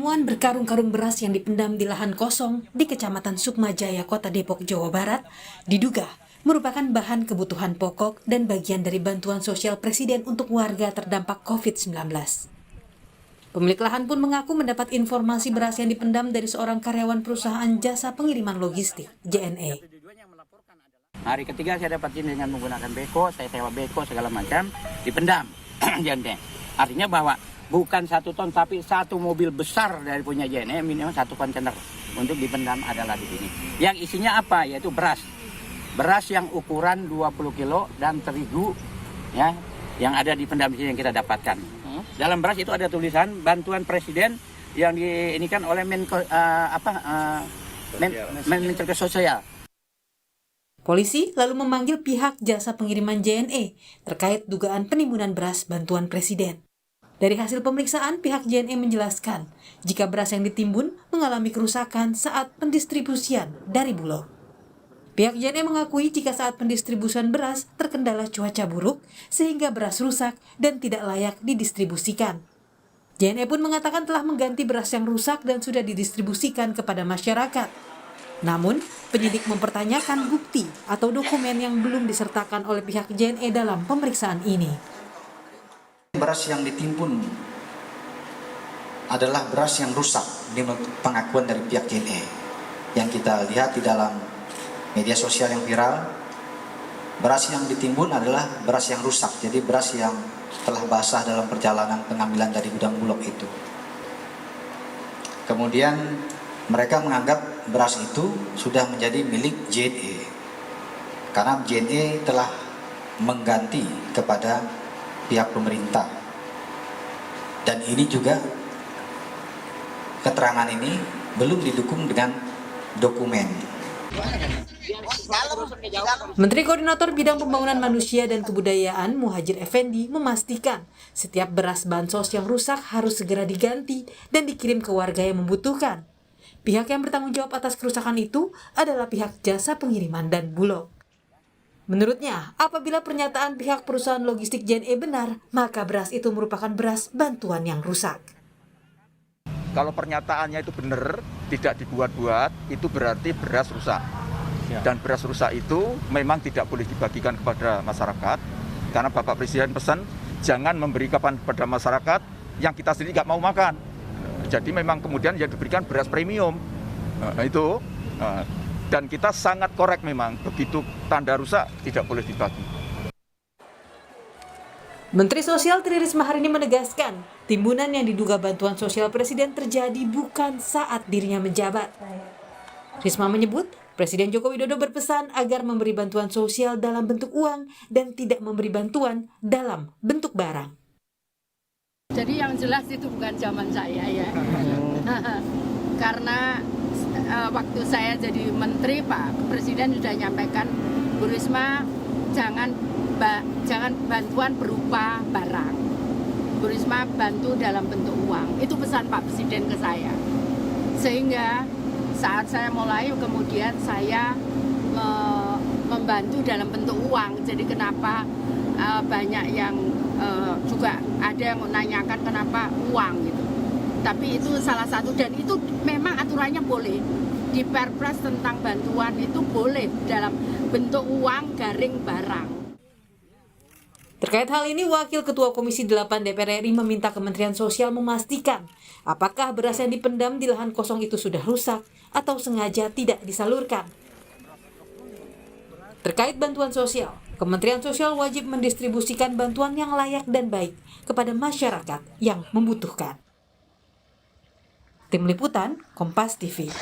Penemuan berkarung-karung beras yang dipendam di lahan kosong di Kecamatan Sukmajaya, Kota Depok, Jawa Barat, diduga merupakan bahan kebutuhan pokok dan bagian dari bantuan sosial Presiden untuk warga terdampak COVID-19. Pemilik lahan pun mengaku mendapat informasi beras yang dipendam dari seorang karyawan perusahaan jasa pengiriman logistik, JNE. Hari ketiga saya dapat ini dengan menggunakan beko, saya sewa beko segala macam, dipendam JNE. Artinya bahwa bukan 1 ton tapi 1 mobil besar dari punya JNE, minimal 1 kontainer untuk dipendam adalah di sini. Yang isinya apa? Yaitu beras. Beras yang ukuran 20 kilo dan terigu ya, yang ada di pendam sini yang kita dapatkan. Dalam beras itu ada tulisan bantuan Presiden yang diinikan oleh Menteri Sosial. Polisi lalu memanggil pihak jasa pengiriman JNE terkait dugaan penimbunan beras bantuan Presiden. Dari hasil pemeriksaan, pihak JNE menjelaskan jika beras yang ditimbun mengalami kerusakan saat pendistribusian dari Bulog. Pihak JNE mengakui jika saat pendistribusian beras terkendala cuaca buruk sehingga beras rusak dan tidak layak didistribusikan. JNE pun mengatakan telah mengganti beras yang rusak dan sudah didistribusikan kepada masyarakat. Namun, penyidik mempertanyakan bukti atau dokumen yang belum disertakan oleh pihak JNE dalam pemeriksaan ini. Beras yang ditimbun adalah beras yang rusak, ini pengakuan dari pihak JNE. Yang kita lihat di dalam media sosial yang viral, beras yang ditimbun adalah beras yang rusak, jadi beras yang telah basah dalam perjalanan pengambilan dari gudang Bulog itu. Kemudian mereka menganggap beras itu sudah menjadi milik JNE karena JNE telah mengganti kepada pihak pemerintah, dan ini juga keterangan ini belum didukung dengan dokumen. Menteri Koordinator Bidang Pembangunan Manusia dan Kebudayaan Muhadjir Effendi memastikan setiap beras bansos yang rusak harus segera diganti dan dikirim ke warga yang membutuhkan. Pihak yang bertanggung jawab atas kerusakan itu adalah pihak jasa pengiriman dan Bulog. Menurutnya, apabila pernyataan pihak perusahaan logistik JNE benar, maka beras itu merupakan beras bantuan yang rusak. Kalau pernyataannya itu benar, tidak dibuat-buat, itu berarti beras rusak. Dan beras rusak itu memang tidak boleh dibagikan kepada masyarakat, karena Bapak Presiden pesan, jangan memberikan kepada masyarakat yang kita sendiri nggak mau makan. Jadi memang kemudian yang diberikan beras premium. Dan kita sangat korek memang, begitu tanda rusak tidak boleh dibagi. Menteri Sosial Tri Risma hari ini menegaskan, timbunan yang diduga bantuan sosial Presiden terjadi bukan saat dirinya menjabat. Risma menyebut, Presiden Joko Widodo berpesan agar memberi bantuan sosial dalam bentuk uang dan tidak memberi bantuan dalam bentuk barang. Jadi yang jelas itu bukan zaman saya ya. Karena waktu saya jadi menteri, Pak Presiden sudah nyampaikan, Bu Risma jangan bantuan berupa barang. Bu Risma bantu dalam bentuk uang. Itu pesan Pak Presiden ke saya. Sehingga saat saya mulai kemudian saya membantu dalam bentuk uang. Jadi kenapa banyak yang juga ada yang menanyakan kenapa uang gitu. Tapi itu salah satu, dan itu memang aturannya boleh. Di Perpres tentang bantuan itu boleh dalam bentuk uang garing barang. Terkait hal ini, Wakil Ketua Komisi 8 DPR RI meminta Kementerian Sosial memastikan apakah beras yang dipendam di lahan kosong itu sudah rusak atau sengaja tidak disalurkan. Terkait bantuan sosial, Kementerian Sosial wajib mendistribusikan bantuan yang layak dan baik kepada masyarakat yang membutuhkan. Tim Liputan, Kompas TV.